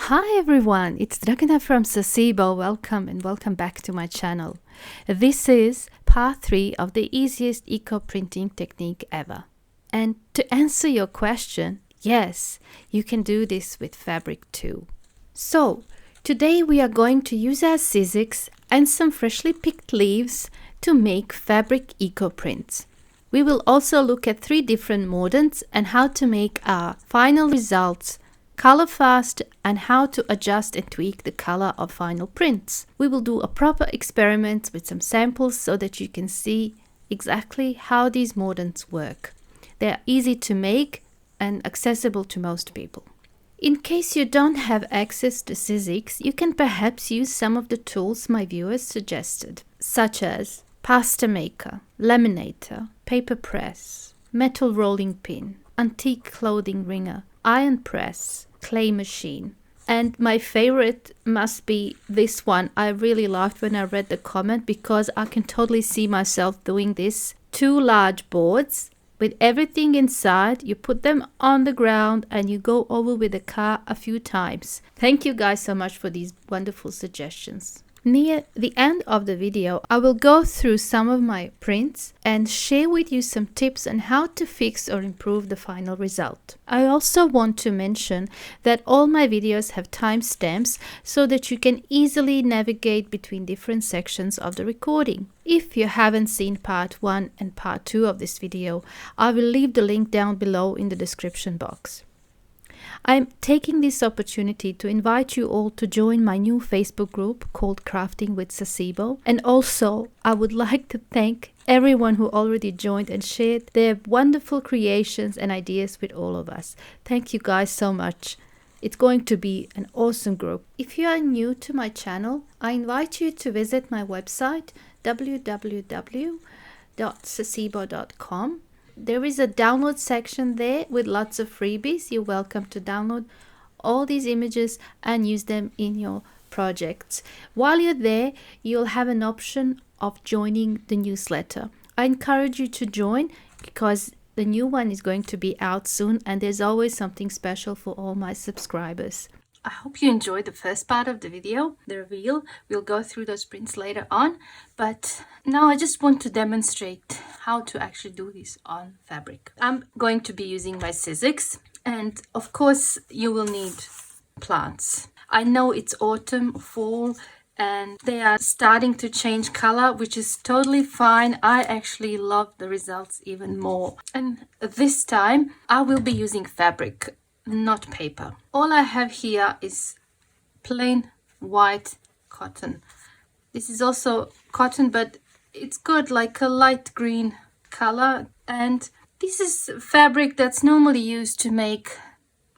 Hi everyone, it's Dragana from Saacibo. Welcome and welcome back to my channel. This is part 3 of the easiest eco printing technique ever. And to answer your question, yes, you can do this with fabric too. So, today we are going to use our Sizzix and some freshly picked leaves to make fabric eco prints. We will also look at 3 different mordants and how to make our final results color fast and how to adjust and tweak the color of final prints. We will do a proper experiment with some samples so that you can see exactly how these mordants work. They are easy to make and accessible to most people. In case you don't have access to Sizzix, you can perhaps use some of the tools my viewers suggested, such as pasta maker, laminator, paper press, metal rolling pin, antique clothing wringer, iron press, clay machine. And my favorite must be this one. I really laughed when I read the comment because I can totally see myself doing this. 2 large boards with everything inside. You put them on the ground and you go over with the car a few times. Thank you guys so much for these wonderful suggestions. Near the end of the video, I will go through some of my prints and share with you some tips on how to fix or improve the final result. I also want to mention that all my videos have timestamps so that you can easily navigate between different sections of the recording. If you haven't seen part 1 and part 2 of this video, I will leave the link down below in the description box. I'm taking this opportunity to invite you all to join my new Facebook group called Crafting with Saacibo. And also, I would like to thank everyone who already joined and shared their wonderful creations and ideas with all of us. Thank you guys so much. It's going to be an awesome group. If you are new to my channel, I invite you to visit my website www.saacibo.com. There is a download section there with lots of freebies. You're welcome to download all these images and use them in your projects. While you're there, you'll have an option of joining the newsletter. I encourage you to join because the new one is going to be out soon and there's always something special for all my subscribers. I hope you enjoyed the first part of the video, the reveal. We'll go through those prints later on, but now I just want to demonstrate how to actually do this on fabric. I'm going to be using my Sizzix, and of course you will need plants. I know it's autumn, fall, and they are starting to change color, which is totally fine. I actually love the results even more. And this time I will be using fabric, not paper. All I have here is plain white cotton. This is also cotton, but it's got like a light green color, and this is fabric that's normally used to make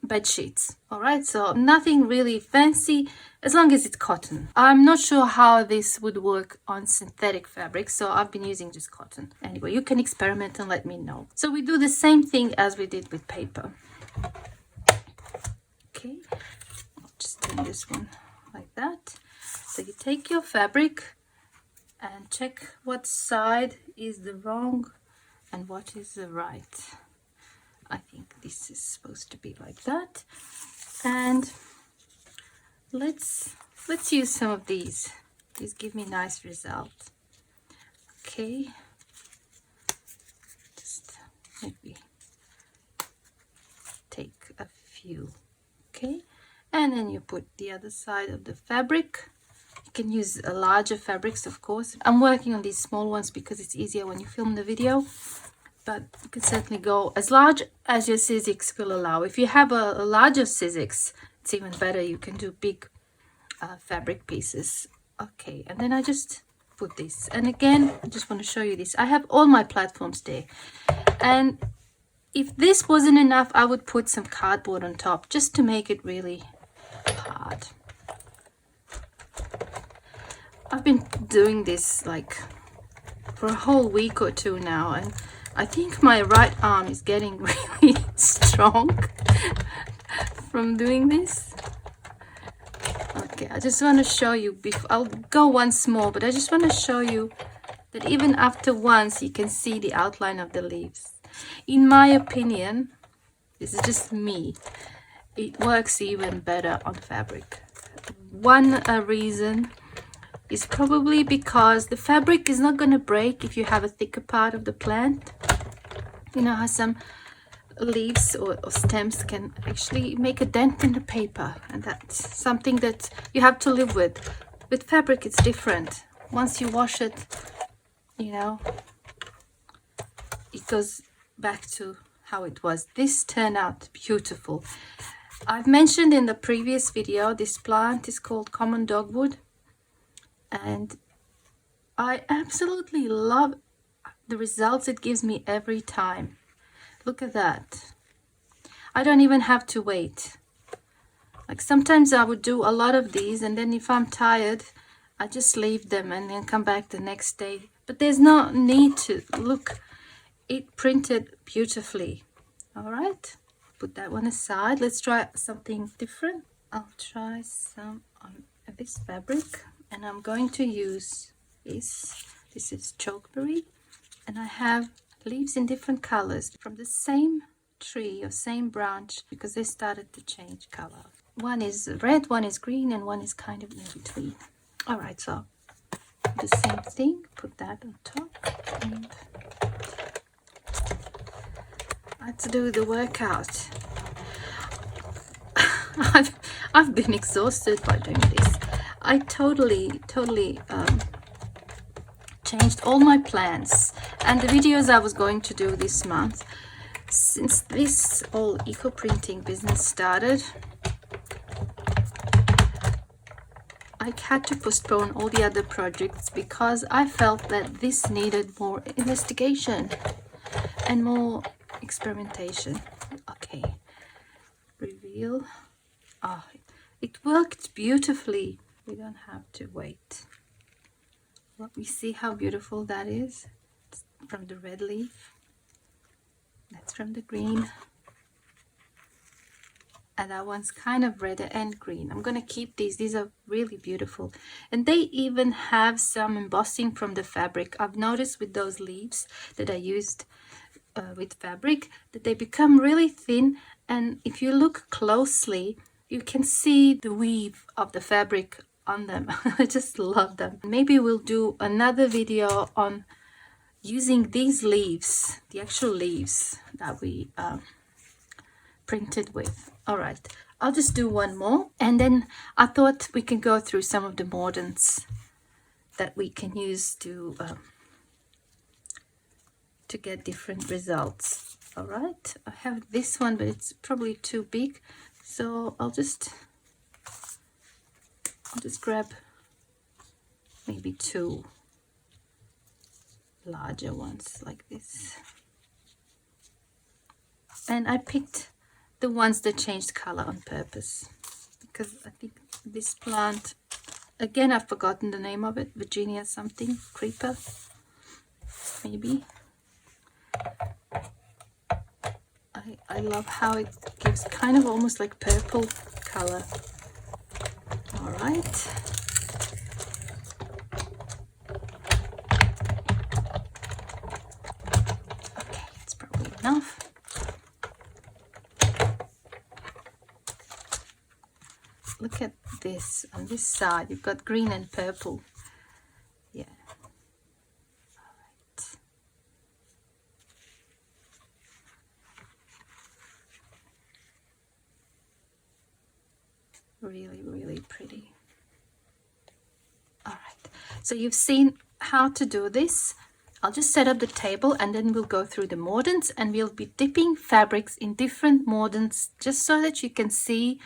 bed sheets. All right, so nothing really fancy as long as it's cotton. I'm not sure how this would work on synthetic fabric, so I've been using just cotton. Anyway, you can experiment and let me know. So we do the same thing as we did with paper. Okay, I'll just turn this one like that. So you take your fabric and check what side is the wrong and what is the right. I think this is supposed to be like that. And let's use some of these. These give me nice results. Okay, just maybe take a few. Okay, and then you put the other side of the fabric. You can use larger fabrics, of course. I'm working on these small ones because it's easier when you film the video, but you can certainly go as large as your Sizzix will allow. If you have a larger Sizzix, it's even better. You can do big fabric pieces. Okay, and then I just put this, and again I just want to show you this. I have all my platforms there, and if this wasn't enough, I would put some cardboard on top just to make it really hard. I've been doing this like for a whole week or 2 now, and I think my right arm is getting really strong from doing this. Okay, I just want to show you, I'll go once more, but I just want to show you that even after once you can see the outline of the leaves. In my opinion, this is just me, it works even better on fabric. One reason is probably because the fabric is not going to break if you have a thicker part of the plant. You know how some leaves or stems can actually make a dent in the paper, and that's something that you have to live with. With fabric it's different. Once you wash it, you know, it goes back to how it was. This turned out beautiful. I've mentioned in the previous video, this plant is called common dogwood, and I absolutely love the results it gives me every time. Look at that. I don't even have to wait. Like sometimes I would do a lot of these, and then if I'm tired, I just leave them and then come back the next day. But there's no need to. Look, it printed beautifully. All right, put that one aside. Let's try something different. I'll try some on this fabric, and I'm going to use this. This is chokeberry, and I have leaves in different colors from the same tree or same branch, because they started to change color. One is red, one is green, and one is kind of in between. All right, so the same thing, put that on top, and let's do the workout. I've been exhausted by doing this. I totally changed all my plans and the videos I was going to do this month. Since this whole eco printing business started, I had to postpone all the other projects because I felt that this needed more investigation and more experimentation. Okay, reveal. Oh, it worked beautifully. We don't have to wait. Let me see how beautiful that is. It's from the red leaf. That's from the green. And that one's kind of red and green. I'm gonna keep these. These are really beautiful. And they even have some embossing from the fabric. I've noticed with those leaves that I used with fabric that they become really thin. And if you look closely, you can see the weave of the fabric on them. I just love them. Maybe we'll do another video on using these leaves, the actual leaves that we printed with. All right, I'll just do one more, and then I thought we can go through some of the Mordants that we can use to get different results. All right, I have this one, but it's probably too big, so I'll just grab maybe two larger ones like this. And I picked the ones that changed color on purpose because I think this plant, again, I've forgotten the name of it, Virginia something, creeper, maybe. I love how it gives kind of almost like purple color. All right. Okay, it's probably enough. Look at this. On this side, you've got green and purple. Yeah. All right. Really, really pretty. All right, so you've seen how to do this. I'll just set up the table and then we'll go through the Mordants, and we'll be dipping fabrics in different Mordants just so that you can see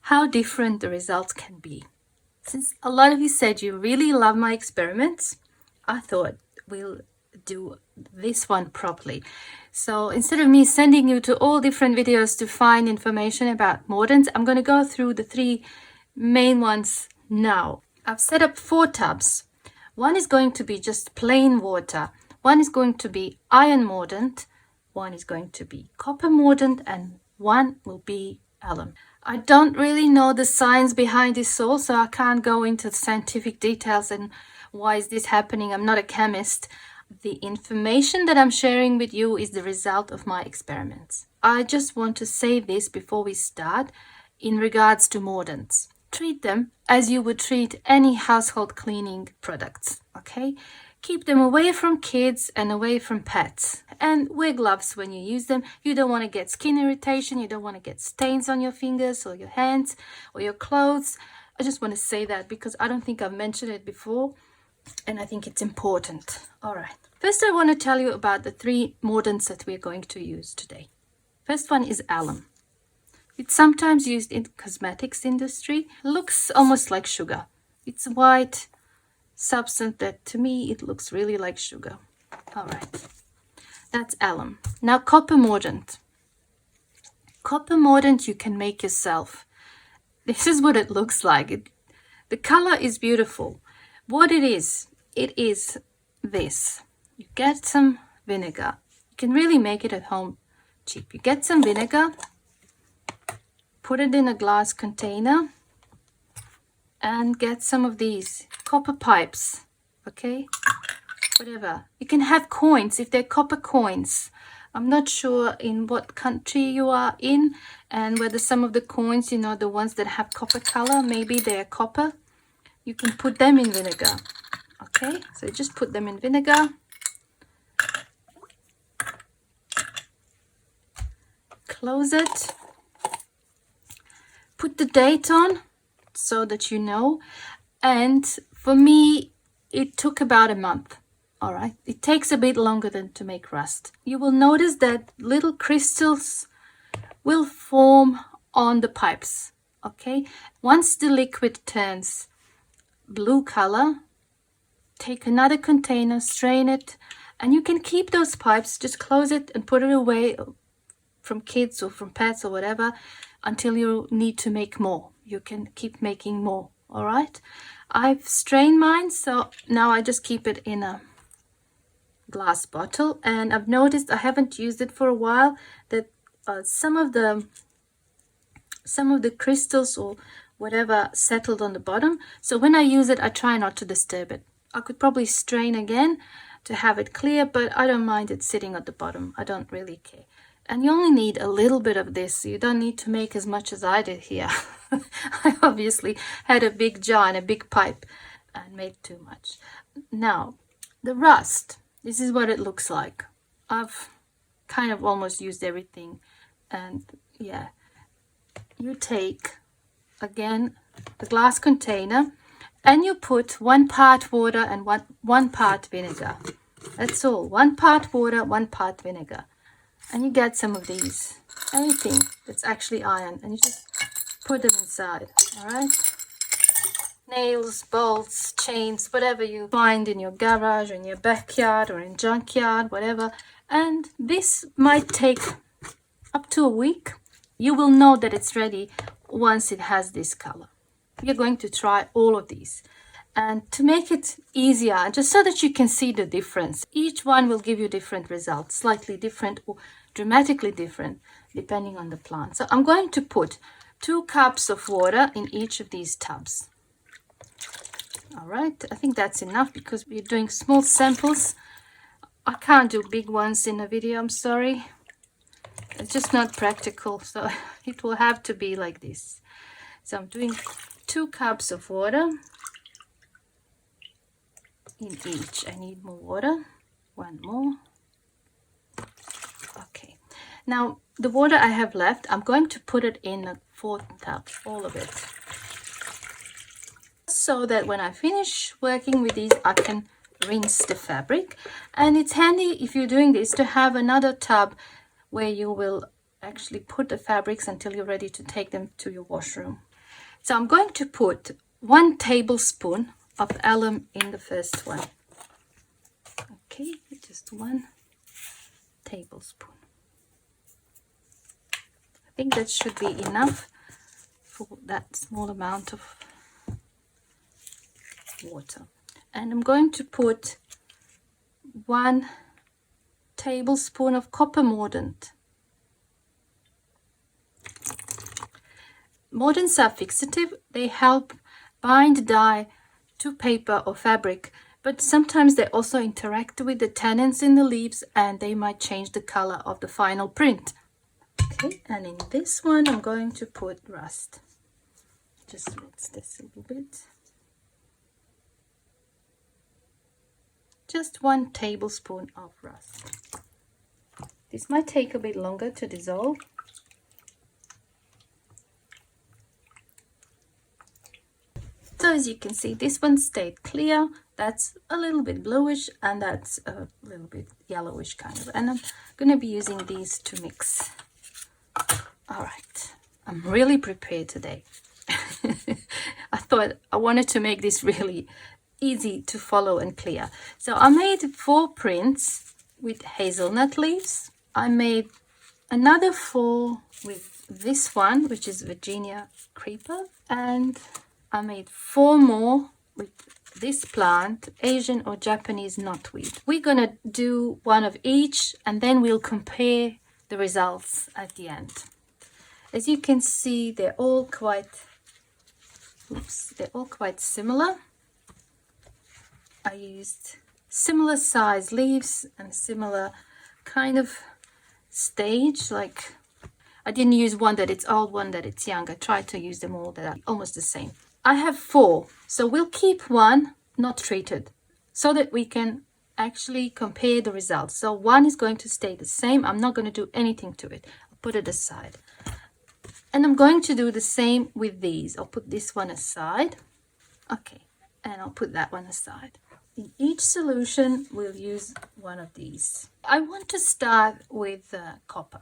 how different the results can be. Since a lot of you said you really love my experiments, I thought we'll do this one properly. So instead of me sending you to all different videos to find information about Mordants, I'm going to go through the three main ones now. I've set up 4 tubs. One is going to be just plain water. One is going to be iron mordant. One is going to be copper mordant, and one will be alum. I don't really know the science behind this all, so I can't go into the scientific details and why is this happening. I'm not a chemist. The information that I'm sharing with you is the result of my experiments. I just want to say this before we start. in regards to mordants. Treat them as you would treat any household cleaning products, okay? Keep them away from kids and away from pets. And wear gloves when you use them. You don't want to get skin irritation. You don't want to get stains on your fingers or your hands or your clothes. I just want to say that because I don't think I've mentioned it before. And I think it's important. All right. First, I want to tell you about the 3 mordants that we're going to use today. First one is alum. It's sometimes used in the cosmetics industry. Looks almost like sugar. It's a white substance that to me it looks really like sugar. All right. That's alum. Now copper mordant. Copper mordant you can make yourself. This is what it looks like. The color is beautiful. What it is this. You get some vinegar. You can really make it at home cheap. You get some vinegar, put it in a glass container, and get some of these copper pipes, okay? Whatever. You can have coins if they're copper coins. I'm not sure in what country you are in and whether some of the coins, you know, the ones that have copper color, maybe they're copper. You can put them in vinegar, okay? So just put them in vinegar. Close it. Put the date on so that you know. And for me, it took about a month. All right. It takes a bit longer than to make rust. You will notice that little crystals will form on the pipes. Okay. Once the liquid turns blue color, take another container, strain it, and you can keep those pipes. Just close it and put it away from kids or from pets or whatever until you need to make more. You can keep making more. All right. I've strained mine, so now I just keep it in a glass bottle, and I've noticed I haven't used it for a while that some of the crystals or whatever settled on the bottom. So when I use it, I try not to disturb it. I could probably strain again to have it clear, but I don't mind it sitting at the bottom. I don't really care. And you only need a little bit of this. You don't need to make as much as I did here. I obviously had a big jar and a big pipe and made too much. Now, the rust. This is what it looks like. I've kind of almost used everything. And yeah, you take, again, the glass container and you put 1 part water and one part vinegar. That's all. 1 part water, 1 part vinegar. And you get some of these, anything that's actually iron, and you just put them inside, all right? Nails, bolts, chains, whatever you find in your garage or in your backyard or in junkyard, whatever. And this might take up to a week. You will know that it's ready once it has this color. You're going to try all of these. And to make it easier, just so that you can see the difference, each one will give you different results, slightly different or dramatically different, depending on the plant. So I'm going to put 2 cups of water in each of these tubs. All right, I think that's enough because we're doing small samples. I can't do big ones in a video, I'm sorry. It's just not practical, so it will have to be like this. So I'm doing 2 cups of water in each. I need more water. 1 more. Okay. Now the water I have left, I'm going to put it in a 4th tub, all of it, so that when I finish working with these, I can rinse the fabric. And it's handy if you're doing this to have another tub where you will actually put the fabrics until you're ready to take them to your washroom. So I'm going to put 1 tablespoon of alum in the first one. Okay, just 1 tablespoon. I think that should be enough for that small amount of water. And I'm going to put 1 tablespoon of copper mordant. Mordants are fixative. They help bind dye to paper or fabric, but sometimes they also interact with the tannins in the leaves and they might change the color of the final print. Okay, and in this one I'm going to put rust. Just mix this a little bit. Just 1 tablespoon of rust. This might take a bit longer to dissolve. So as you can see, this one stayed clear. That's a little bit bluish and that's a little bit yellowish kind of. And I'm going to be using these to mix. All right, I'm really prepared today. I thought I wanted to make this really easy to follow and clear. So I made 4 prints with hazelnut leaves. I made another 4 with this one, which is Virginia creeper, and I made 4 more with this plant, Asian or Japanese knotweed. We're gonna do 1 of each and then we'll compare the results at the end. As you can see, they're all quite similar. I used similar size leaves and similar kind of stage, like I didn't use one that it's old, one that it's young. I tried to use them all that are almost the same. I have 4, so we'll keep 1 not treated so that we can actually compare the results. So 1 is going to stay the same. I'm not going to do anything to it. I'll put it aside. And I'm going to do the same with these. I'll put this one aside. Okay, and I'll put that one aside. In each solution, we'll use 1 of these. I want to start with copper,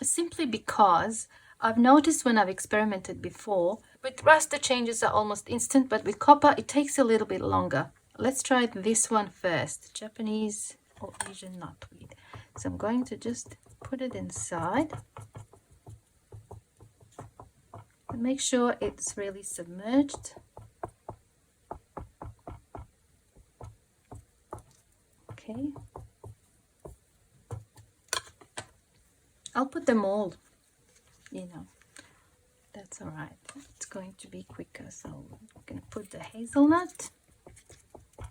simply because I've noticed when I've experimented before, with rust the changes are almost instant, but with copper it takes a little bit longer. Let's try this one first, Japanese or Asian knotweed. So I'm going to just put it inside. And make sure it's really submerged. Okay. I'll put them all, you know, that's all right. It's going to be quicker. So I'm going to put the hazelnut.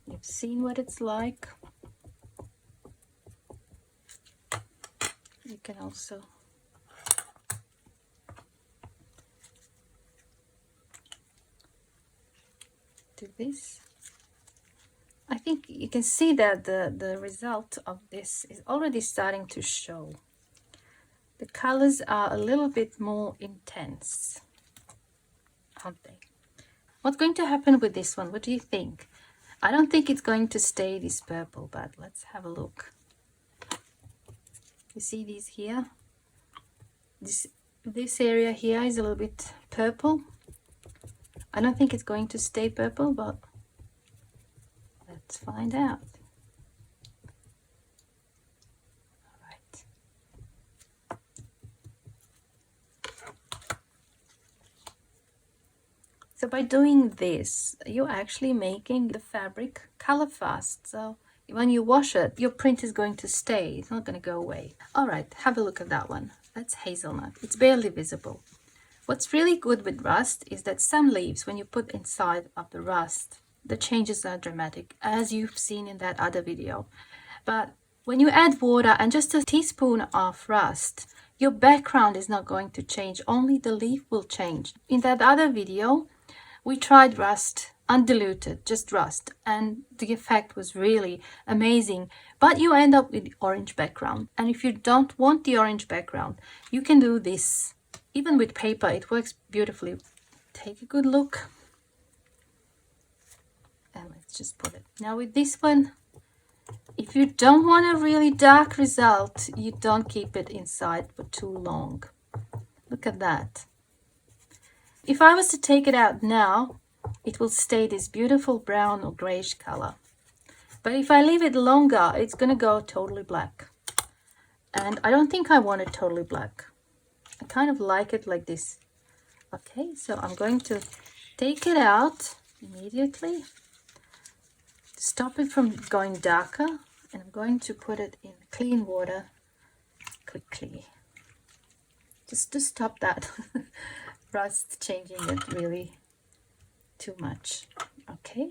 You've seen what it's like. You can also do this. I think you can see that the result of this is already starting to show. The colors are a little bit more intense, aren't they? What's going to happen with this one? What do you think? I don't think it's going to stay this purple, but let's have a look. You see these here? This area here is a little bit purple. I don't think it's going to stay purple, but let's find out. All right. So by doing this, you're actually making the fabric color fast. So when you wash it, your print is going to stay. It's not going to go away. All right, have a look at that one. That's hazelnut. It's barely visible. What's really good with rust is that some leaves, when you put inside of the rust, the changes are dramatic, as you've seen in that other video. But when you add water and just a teaspoon of rust, your background is not going to change, only the leaf will change. In that other video, we tried rust undiluted, just rust, and the effect was really amazing. But you end up with the orange background. And if you don't want the orange background, you can do this. Even with paper, it works beautifully. Take a good look. And let's just put it. Now with this one, if you don't want a really dark result, you don't keep it inside for too long. Look at that. If I was to take it out now, it will stay this beautiful brown or grayish color. But if I leave it longer, it's going to go totally black. And I don't think I want it totally black. I kind of like it like this. Okay, so I'm going to take it out immediately. Stop it from going darker. And I'm going to put it in clean water quickly. Just to stop that rust changing it really too much. Okay.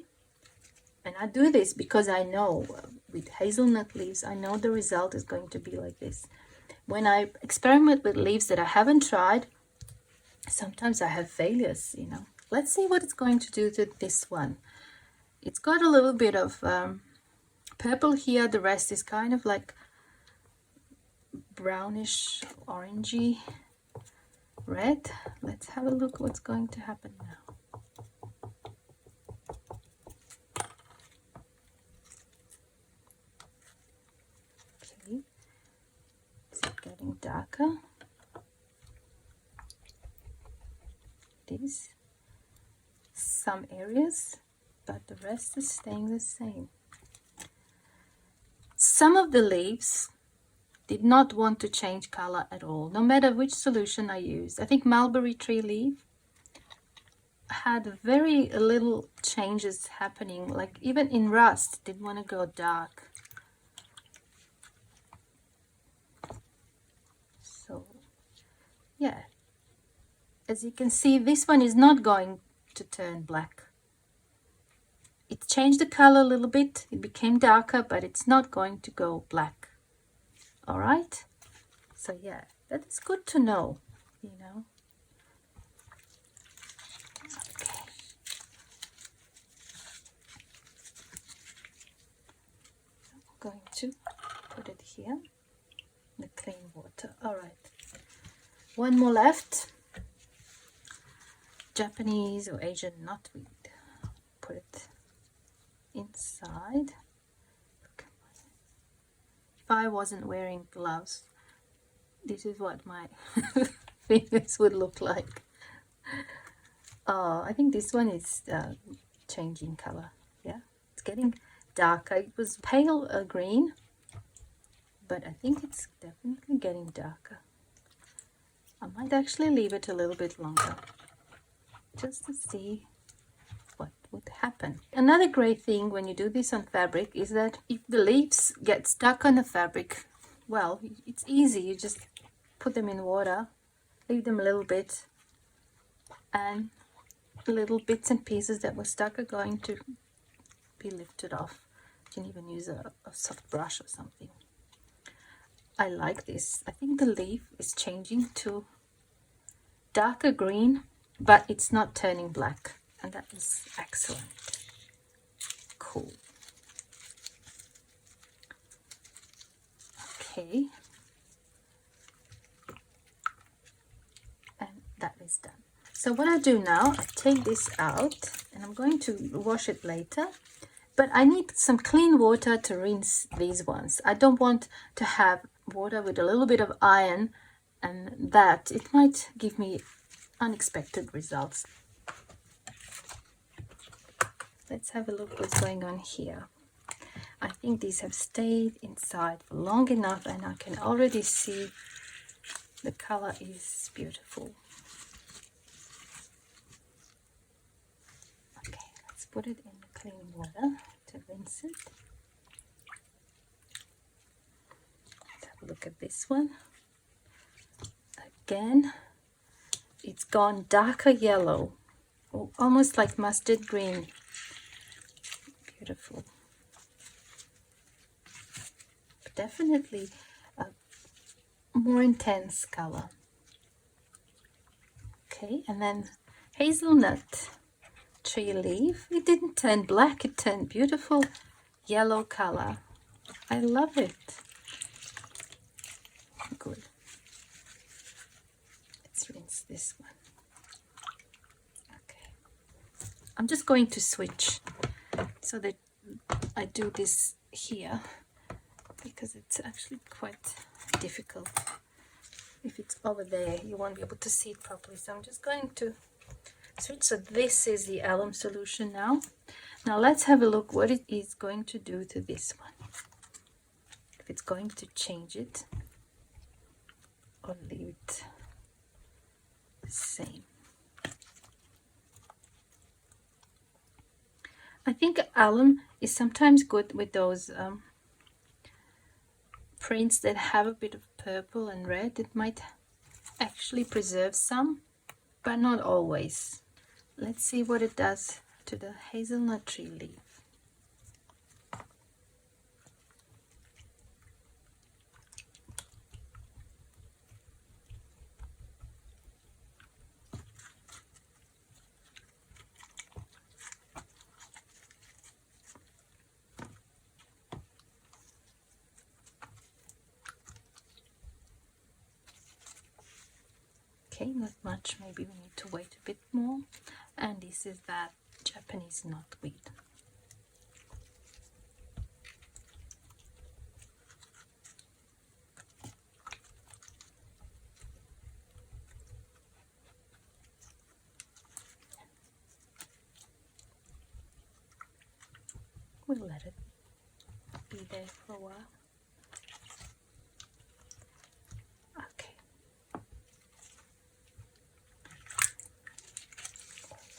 And I do this because I know with hazelnut leaves, I know the result is going to be like this. when I experiment with leaves that I haven't tried, sometimes I have failures, you know. Let's see what it's going to do to this one. It's got a little bit of purple here. The rest is kind of like brownish, orangey red. Let's have a look what's going to happen now. Okay, is it getting darker? It is. Some areas, but the rest is staying the same. Some of the leaves did not want to change color at all, no matter which solution I used. I think mulberry tree leaf had very little changes happening, like even in rust didn't want to go dark. So yeah, as you can see, this one is not going to turn black. It changed the color a little bit, it became darker, but it's not going to go black. All right, so yeah, that is good to know, you know. Okay. I'm going to put it here in the clean water. All right, one more left. Japanese or Asian knotweed. Put it inside. If I wasn't wearing gloves, this is what my fingers would look like. Oh, I think this one is changing color. Yeah, it's getting darker. It was pale green, but I think it's definitely getting darker. I might actually leave it a little bit longer just to see what would happen. Another great thing when you do this on fabric is that if the leaves get stuck on the fabric, well, it's easy. You just put them in water, leave them a little bit, and the little bits and pieces that were stuck are going to be lifted off. You can even use a soft brush or something. I like this. I think the leaf is changing to darker green, but it's not turning black, and that is excellent. Cool. Okay, and that is done. So what I do now, I take this out and I'm going to wash it later, but I need some clean water to rinse these ones. I don't want to have water with a little bit of iron, and that it might give me unexpected results. Let's have a look what's going on here. I think these have stayed inside for long enough, and I can already see the color is beautiful. Okay, let's put it in the clean water to rinse it. Let's have a look at this one. Again, it's gone darker yellow, almost like mustard green. Beautiful. Definitely a more intense color. Okay, and then hazelnut tree leaf. It didn't turn black, it turned beautiful yellow color. I love it. Good. Let's rinse this one. Okay. I'm just going to switch so that I do this here, because it's actually quite difficult. If it's over there, you won't be able to see it properly. So I'm just going to switch. So this is the alum solution now. Now let's have a look what it is going to do to this one. If it's going to change it or leave it the same. I think alum is sometimes good with those prints that have a bit of purple and red. It might actually preserve some, but not always. Let's see what it does to the hazelnut tree leaf. Okay, not much, maybe we need to wait a bit more. And this is that Japanese knotweed. We'll let it be there for a while. Okay.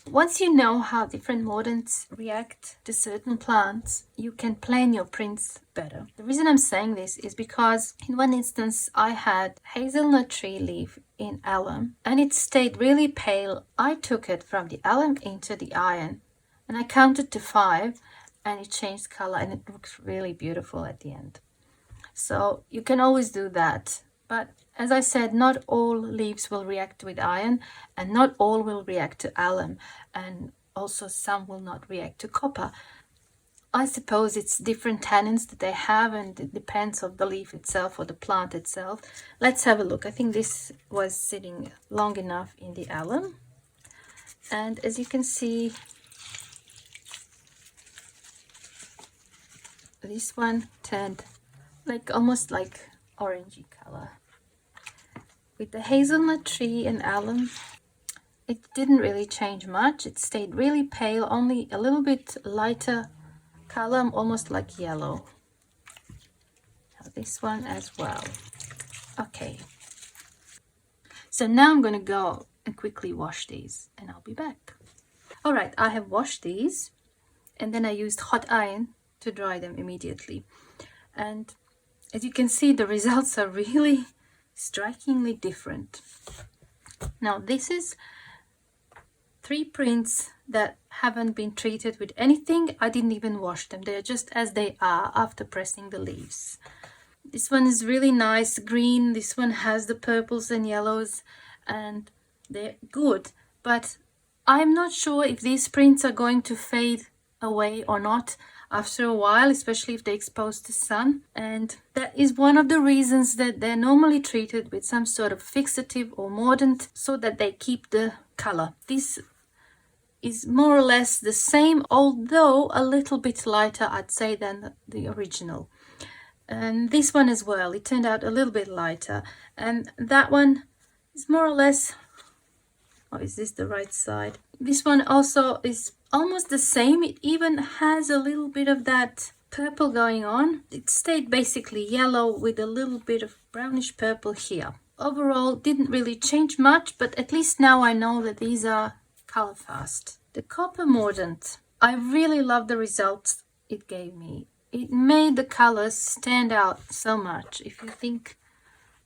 Once you know how different mordants react to certain plants, you can plan your prints better. The reason I'm saying this is because in one instance I had hazelnut tree leaf in alum and it stayed really pale. I took it from the alum into the iron and I counted to 5 and it changed color and it looks really beautiful at the end. So you can always do that. But as I said, not all leaves will react with iron and not all will react to alum, and also some will not react to copper. I suppose it's different tannins that they have and it depends on the leaf itself or the plant itself. Let's have a look. I think this was sitting long enough in the alum. And as you can see, this one turned almost like orangey color. With the hazelnut tree and alum, it didn't really change much. It stayed really pale, only a little bit lighter color, almost like yellow. Now this one as well. Okay. So now I'm going to go and quickly wash these and I'll be back. All right, I have washed these and then I used hot iron to dry them immediately. And as you can see, the results are really strikingly different. Now this is 3 prints that haven't been treated with anything. I didn't even wash them. They're just as they are after pressing the leaves. This one is really nice green. This one has the purples and yellows and they're good. But I'm not sure if these prints are going to fade away or not after a while, especially if they're exposed to sun. And that is one of the reasons that they're normally treated with some sort of fixative or mordant so that they keep the color. This is more or less the same, although a little bit lighter, I'd say, than the original. And this one as well, it turned out a little bit lighter. And that one is more or less, oh, is this the right side? This one also is almost the same. It even has a little bit of that purple going on. It stayed basically yellow with a little bit of brownish purple here. Overall, didn't really change much, but at least now I know that these are color fast. The copper mordant, I really love the results it gave me. It made the colors stand out so much. If you think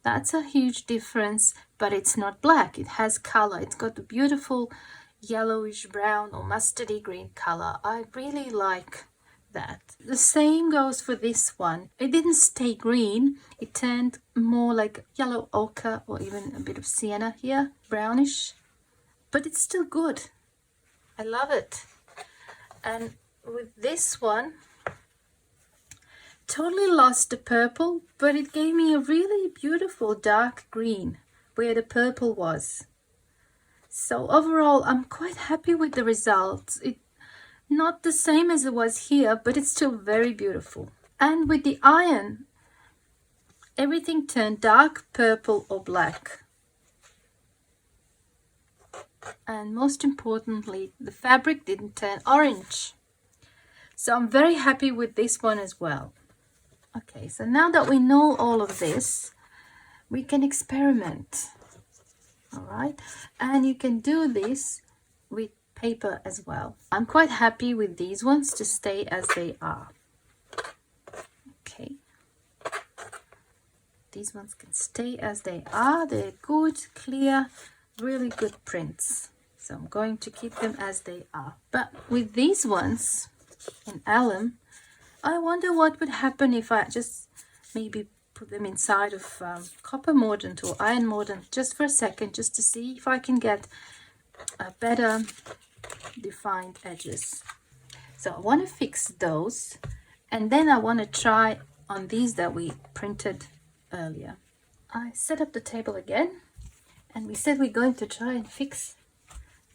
that's a huge difference, but it's not black, it has color. It's got a beautiful yellowish brown or mustardy green color. I really like that. The same goes for this one. It didn't stay green. It turned more like yellow ochre or even a bit of sienna here, brownish, but it's still good. I love it. And with this one, totally lost the purple, but it gave me a really beautiful dark green where the purple was. So overall, I'm quite happy with the results. It's not the same as it was here, but it's still very beautiful. And with the iron, everything turned dark purple or black. And most importantly, the fabric didn't turn orange. So I'm very happy with this one as well. Okay, so now that we know all of this, we can experiment. All right, and you can do this with paper as well. I'm quite happy with these ones to stay as they are. Okay, these ones can stay as they are. They're good, clear, really good prints. So I'm going to keep them as they are. But with these ones in alum, I wonder what would happen if I just maybe put them inside of copper mordant or iron mordant just for a second, just to see if I can get a better defined edges. So I want to fix those, and then I want to try on these that we printed earlier. I set up the table again, And we said we're going to try and fix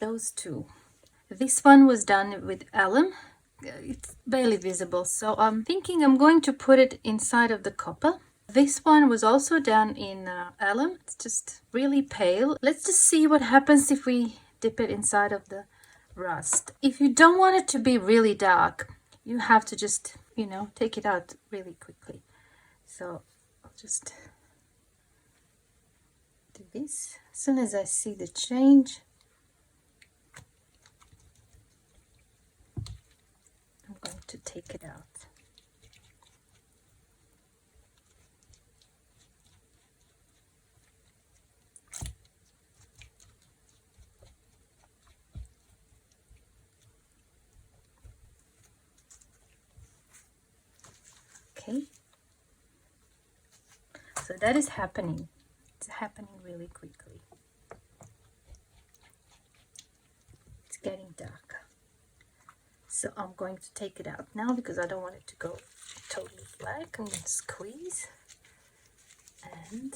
those two. This one was done with alum. It's barely visible, so I'm thinking I'm going to put it inside of the copper. This one was also done in alum. It's just really pale. Let's just see what happens if we dip it inside of the rust. If you don't want it to be really dark, you have to just, you know, take it out really quickly. So I'll just do this. As soon as I see the change, I'm going to take it out. Okay, so that is happening. It's happening really quickly. It's getting darker. So I'm going to take it out now because I don't want it to go totally black. I'm going to squeeze and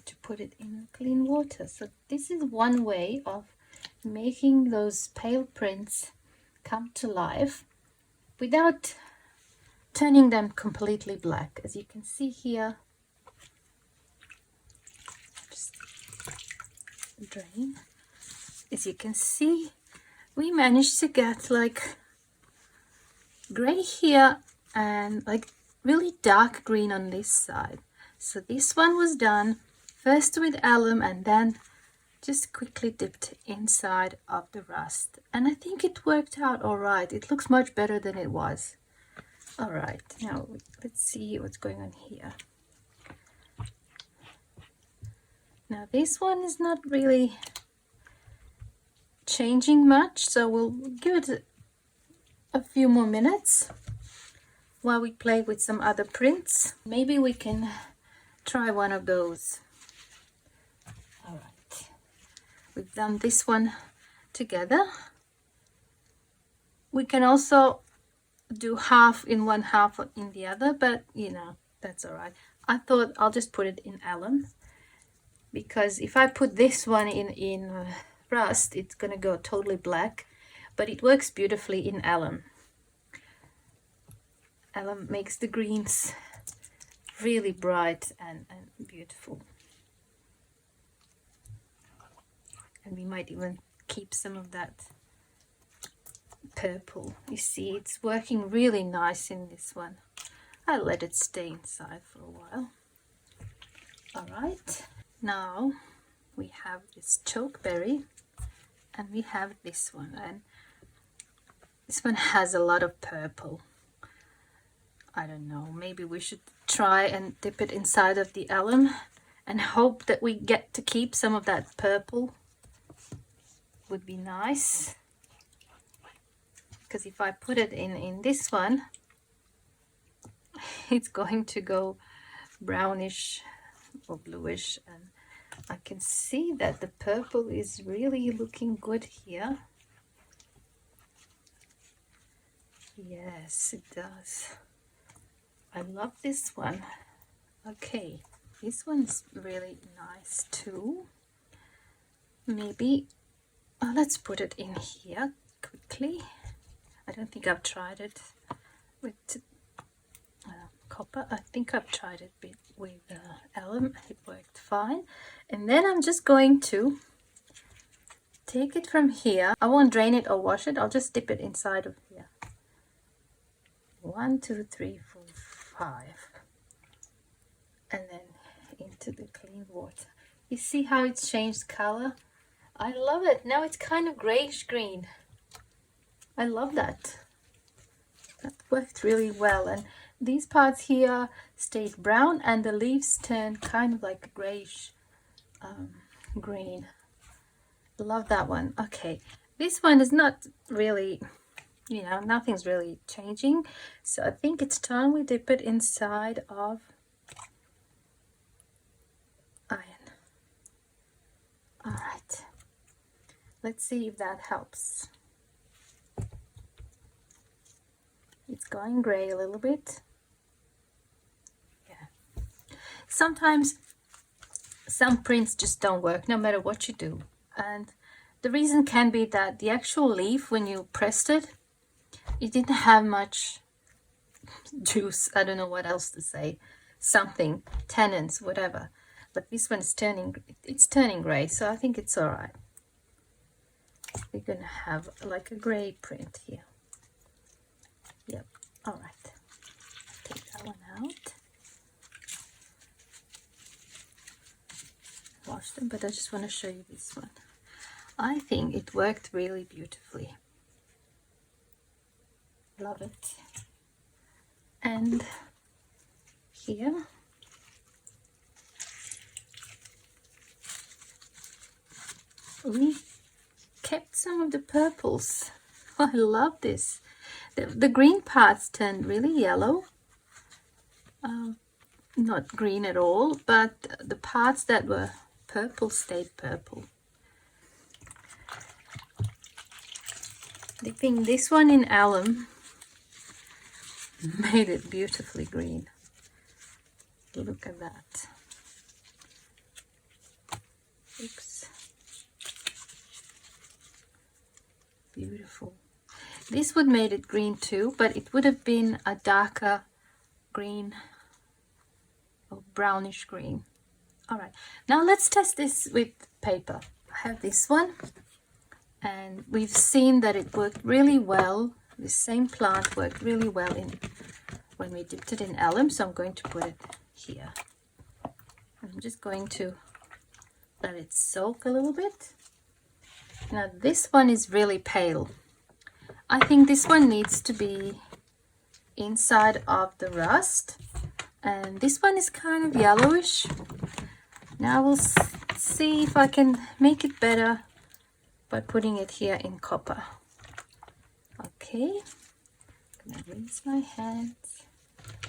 to put it in clean water. So this is one way of making those pale prints come to life without turning them completely black. As you can see here, just drain. As you can see, we managed to get like gray here and like really dark green on this side. So this one was done first with alum and then just quickly dipped inside of the rust, and I think it worked out all right. It looks much better than it was. All right, now let's see what's going on here. Now this one is not really changing much, so we'll give it a few more minutes while we play with some other prints. Maybe we can try one of those. All right. We've done this one together. We can also do half in one, half in the other, but you know, that's all right. I thought I'll just put it in alum because if I put this one in rust, it's gonna go totally black, but it works beautifully in alum. Alum makes the greens really bright and beautiful. And we might even keep some of that purple. You see, it's working really nice in this one. I'll let it stay inside for a while. All right, now we have this chokeberry and we have this one, and this one has a lot of purple. I don't know, maybe we should try and dip it inside of the alum and hope that we get to keep some of that purple. Would be nice, because if I put it in this one, it's going to go brownish or bluish, and I can see that the purple is really looking good here. Yes, it does. I love this one. Okay, this one's really nice too. Maybe let's put it in here quickly. I don't think I've tried it with copper. I think I've tried it with alum. It worked fine. And then I'm just going to take it from here. I won't drain it or wash it. I'll just dip it inside of here. 1, 2, 3, 4, 5. And then into the clean water. You see how it's changed color? I love it. Now it's kind of grayish green. I love that. That worked really well. And these parts here stayed brown and the leaves turned kind of like grayish green. Love that one. Okay, this one is not really, you know, nothing's really changing. So I think it's time we dip it inside of iron. All right. Let's see if that helps. It's going gray a little bit. Yeah. sometimes some prints just don't work no matter what you do. And the reason can be that the actual leaf, when you pressed it, it didn't have much juice. I don't know what else to say. Something, tannins, whatever. But this one is it's turning gray, so I think it's all right. We're gonna have like a gray print here. Yep, all right. Take that one out. Wash them, but I just want to show you this one. I think it worked really beautifully. Love it. And here we kept some of the purples. I love this. The green parts turned really yellow. Not green at all, but the parts that were purple stayed purple. Dipping this one in alum made it beautifully green. Look at that. Oops. Beautiful. This would made it green too, but it would have been a darker green or brownish green. All right, now let's test this with paper. I have this one, and we've seen that it worked really well. The same plant worked really well when we dipped it in alum, so I'm going to put it here. I'm just going to let it soak a little bit. Now this one is really pale. I think this one needs to be inside of the rust, and this one is kind of yellowish. Now we'll see if I can make it better by putting it here in copper. Okay, I'm gonna rinse my hands.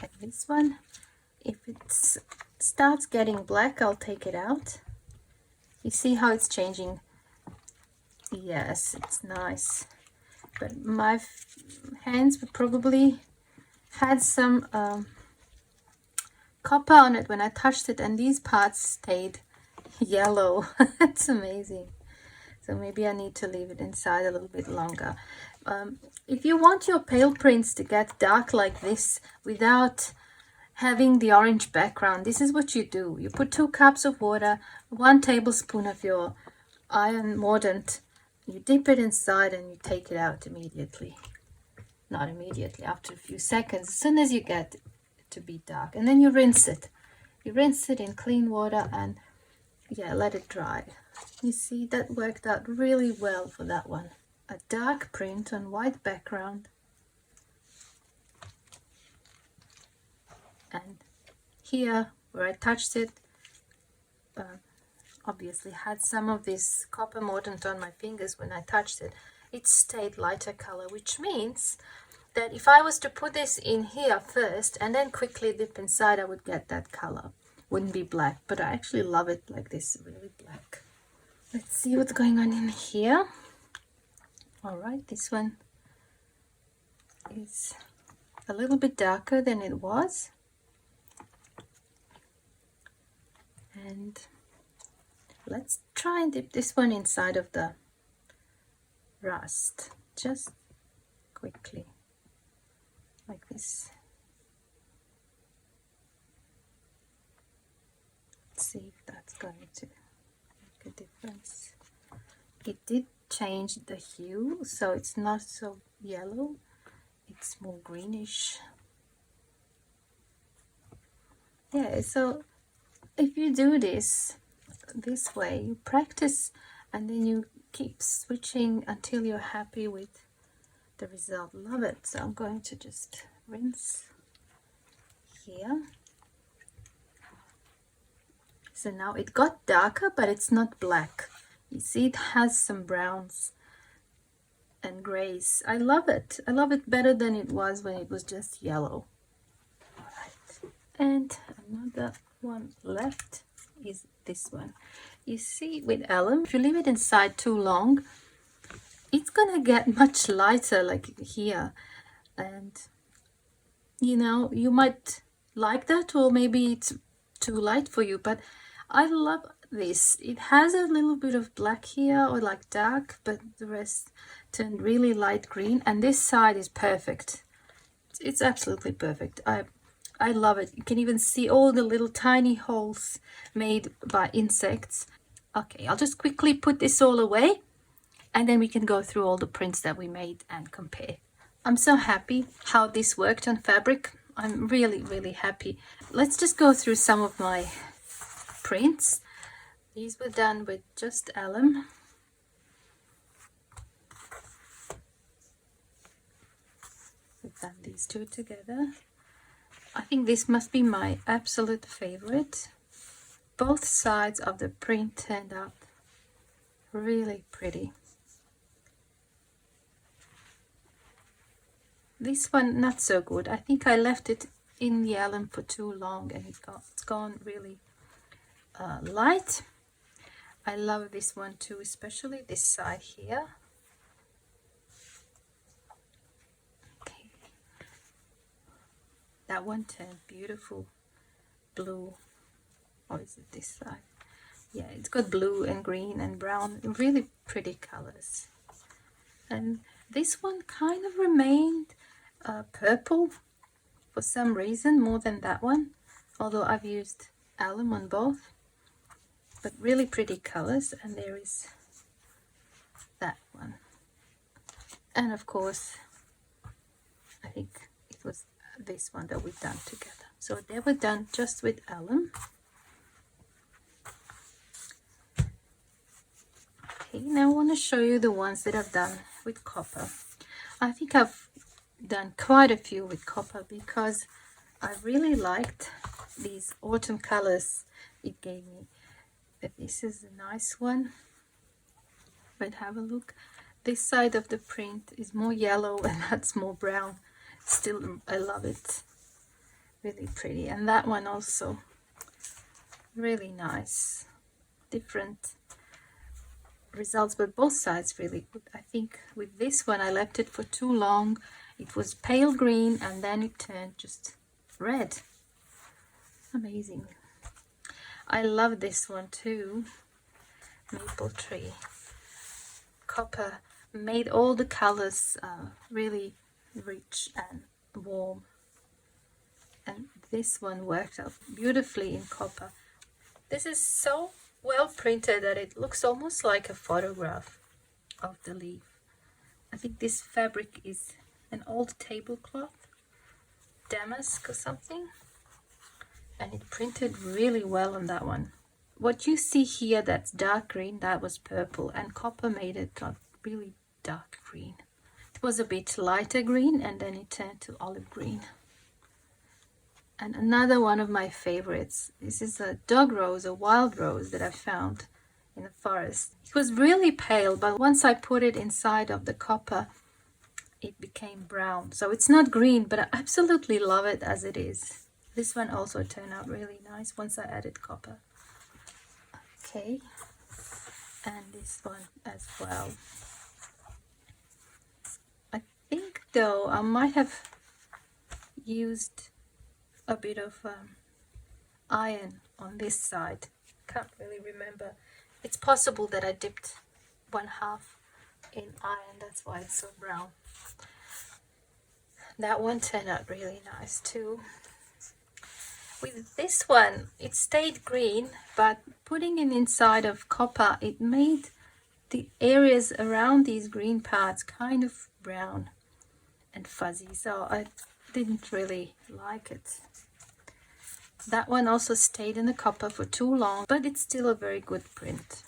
And this one, if it starts getting black, I'll take it out. You see how it's changing? Yes, it's nice. But my hands would probably had some copper on it when I touched it, and these parts stayed yellow. It's amazing. So maybe I need to leave it inside a little bit longer. If you want your pale prints to get dark like this without having the orange background, this is what you do. You put 2 cups of water, 1 tablespoon of your iron mordant, you dip it inside and you take it out immediately. Not immediately, after a few seconds, as soon as you get it to be dark. And then you rinse it. You rinse it in clean water and yeah, let it dry. You see, that worked out really well for that one. A dark print on white background. And here where I touched it, obviously had some of this copper mordant on my fingers when I touched it. It stayed lighter color, which means that if I was to put this in here first and then quickly dip inside, I would get that color. Wouldn't be black, but I actually love it like this, really black. Let's see what's going on in here. All right, this one is a little bit darker than it was. And let's try and dip this one inside of the rust, just quickly, like this. Let's see if that's going to make a difference. It did change the hue, so it's not so yellow, it's more greenish. Yeah, so if you do this way, you practice and then you keep switching until you're happy with the result. Love it. So I'm going to just rinse here. So now it got darker, but it's not black. You see, it has some browns and grays. I love it. I love it better than it was when it was just yellow. All right. And another one left is this one. You see, with alum, if you leave it inside too long, it's gonna get much lighter, like here. And you know, you might like that, or maybe it's too light for you, but I love this. It has a little bit of black here, or like dark, but the rest turned really light green, and this side is perfect. It's absolutely perfect. I love it. You can even see all the little tiny holes made by insects. Okay, I'll just quickly put this all away, and then we can go through all the prints that we made and compare. I'm so happy how this worked on fabric. I'm really, really happy. Let's just go through some of my prints. These were done with just alum. We've done these two together. I think this must be my absolute favorite. Both sides of the print turned out really pretty. This one not so good. I think I left it in the alum for too long and it's gone really light. I love this one too, especially this side here. Okay. That one turned beautiful blue. Or is it this side? Yeah, it's got blue and green and brown, really pretty colors. And this one kind of remained purple for some reason, more than that one, although I've used alum on both. But really pretty colors. And there is that one, and of course I think it was this one that we've done together. So they were done just with alum. Okay, now I want to show you the ones that I've done with copper. I think I've done quite a few with copper because I really liked these autumn colors it gave me. But this is a nice one. But have a look. This side of the print is more yellow and that's more brown. Still, I love it. Really pretty. And that one also really nice. Different results, but both sides really good. I think with this one I left it for too long. It was pale green and then it turned just red. Amazing. I love this one too. Maple tree. Copper made all the colors really rich and warm. And this one worked out beautifully in copper. This is so well printed that it looks almost like a photograph of the leaf. I think this fabric is an old tablecloth, damask or something. And it printed really well on that one. What you see here that's dark green, that was purple, and copper made it like really dark green. It was a bit lighter green and then it turned to olive green. And another one of my favorites, this is a dog rose, a wild rose that I found in the forest. It was really pale, but once I put it inside of the copper, it became brown. So it's not green, but I absolutely love it as it is. This one also turned out really nice once I added copper. Okay, and this one as well. I think though I might have used a bit of iron on this side. Can't really remember. It's possible that I dipped 1/2 in iron, that's why it's so brown. That one turned out really nice too. With this one, it stayed green, but putting it inside of copper, it made the areas around these green parts kind of brown and fuzzy, so I didn't really like it. That one also stayed in the copper for too long, but it's still a very good print.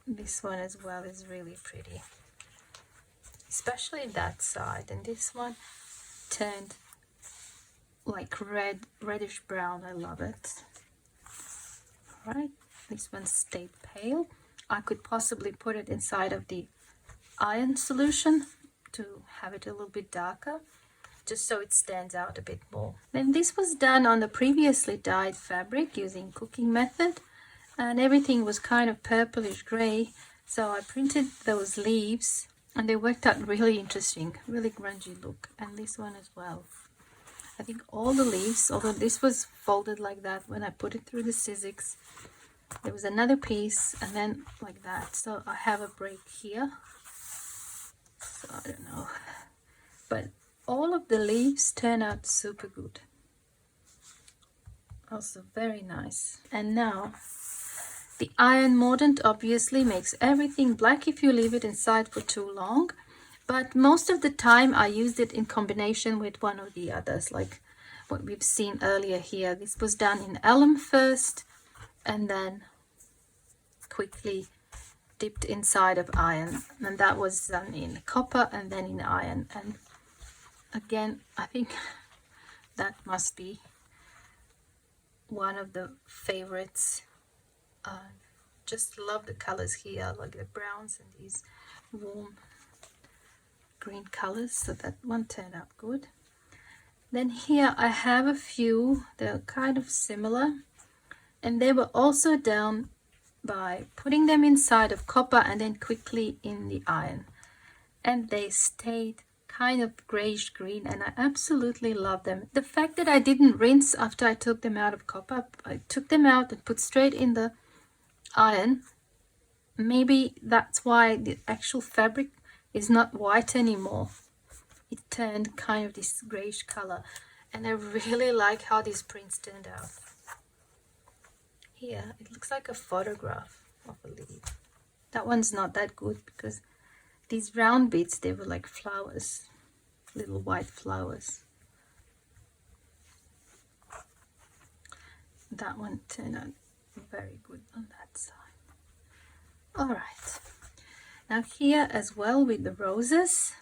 This one as well is really pretty, especially that side, and this one turned like reddish brown. I love it. All right, this one stayed pale. I could possibly put it inside of the iron solution to have it a little bit darker, just so it stands out a bit more. Then this was done on the previously dyed fabric using cooking method, and everything was kind of purplish gray, so I printed those leaves and they worked out really interesting, really grungy look. And this one as well. I think all the leaves, although this was folded like that when I put it through the Sizzix. There was another piece and then like that. So I have a break here. So I don't know. But all of the leaves turn out super good. Also very nice. And now the iron mordant obviously makes everything black if you leave it inside for too long. But most of the time I used it in combination with one of the others, like what we've seen earlier here. This was done in alum first and then quickly dipped inside of iron, and that was done in copper and then in iron. And again, I think that must be one of the favorites. Just love the colors here, like the browns and these warm green colors. So that one turned out good. Then here I have a few, they're kind of similar, and they were also done by putting them inside of copper and then quickly in the iron, and they stayed kind of grayish green, and I absolutely love them. The fact that I didn't rinse after I took them out of copper, I took them out and put straight in the iron. Maybe that's why the actual fabric is not white anymore. It turned kind of this grayish color, and I really like how these prints turned out. Here it looks like a photograph of a leaf. That one's not that good because these round bits, they were like flowers, little white flowers. That one turned out very good on that side. All right, now here as well with the roses,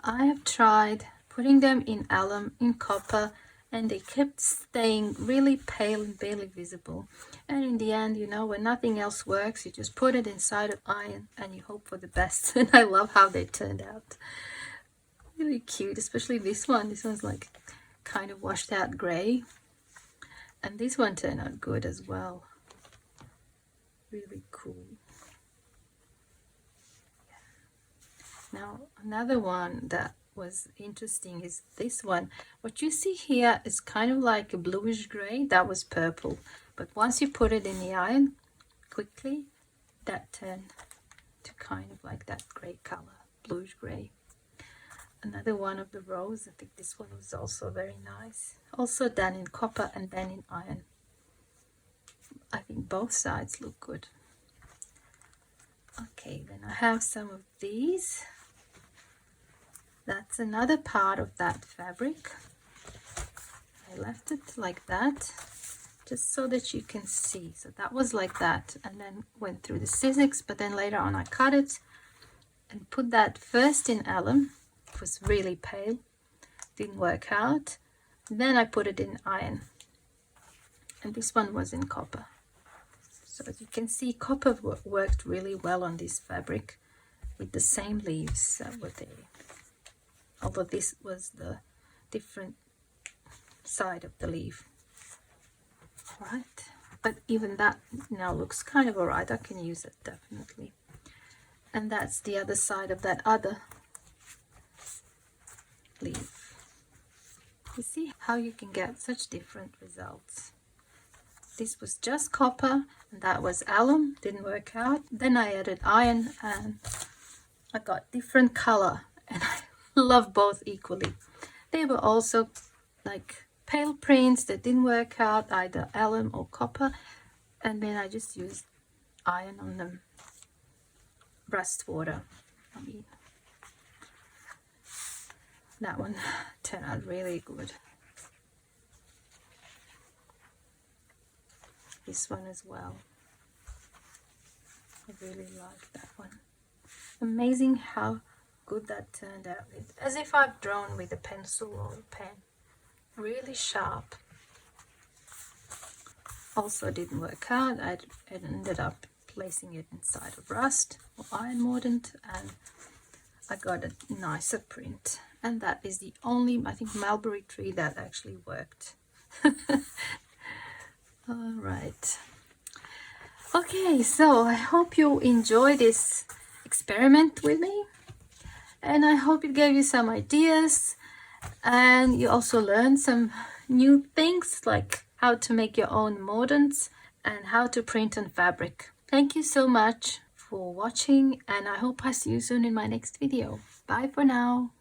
I have tried putting them in alum, in copper, and they kept staying really pale and barely visible. And in the end, you know, when nothing else works, you just put it inside of iron and you hope for the best. And I love how they turned out. Really cute, especially this one. This one's like kind of washed out gray. And this one turned out good as well. Really cool. Now another one that was interesting is this one. What you see here is kind of like a bluish gray. That was purple, but once you put it in the iron quickly, that turned to kind of like that gray color, bluish gray. Another one of the rose, I think this one was also very nice, also done in copper and then in iron. I think both sides look good. Okay, then I have some of these. That's another part of that fabric. I left it like that just so that you can see. So that was like that, and then went through the Sizzix, but then later on I cut it and put that first in alum. It was really pale, didn't work out. Then I put it in iron, and this one was in copper. So as you can see, copper worked really well on this fabric with the same leaves that were there. Although this was the different side of the leaf. Right, but even that now looks kind of alright. I can use it definitely. And that's the other side of that other leaf. You see how you can get such different results. This was just copper and that was alum, didn't work out. Then I added iron and I got different color, and I love both equally. They were also like pale prints that didn't work out, either alum or copper, and then I just used iron on them. Rust water, I mean. That one turned out really good. This one as well. I really like that one. Amazing how good that turned out. As if I've drawn with a pencil or a pen. Really sharp. Also didn't work out. I ended up placing it inside of rust or iron mordant, and I got a nicer print. And that is the only, I think, mulberry tree that actually worked. All right. Okay, so I hope you enjoy this experiment with me, and I hope it gave you some ideas. And you also learn some new things like how to make your own mordants and how to print on fabric. Thank you so much for watching, and I hope I see you soon in my next video. Bye for now.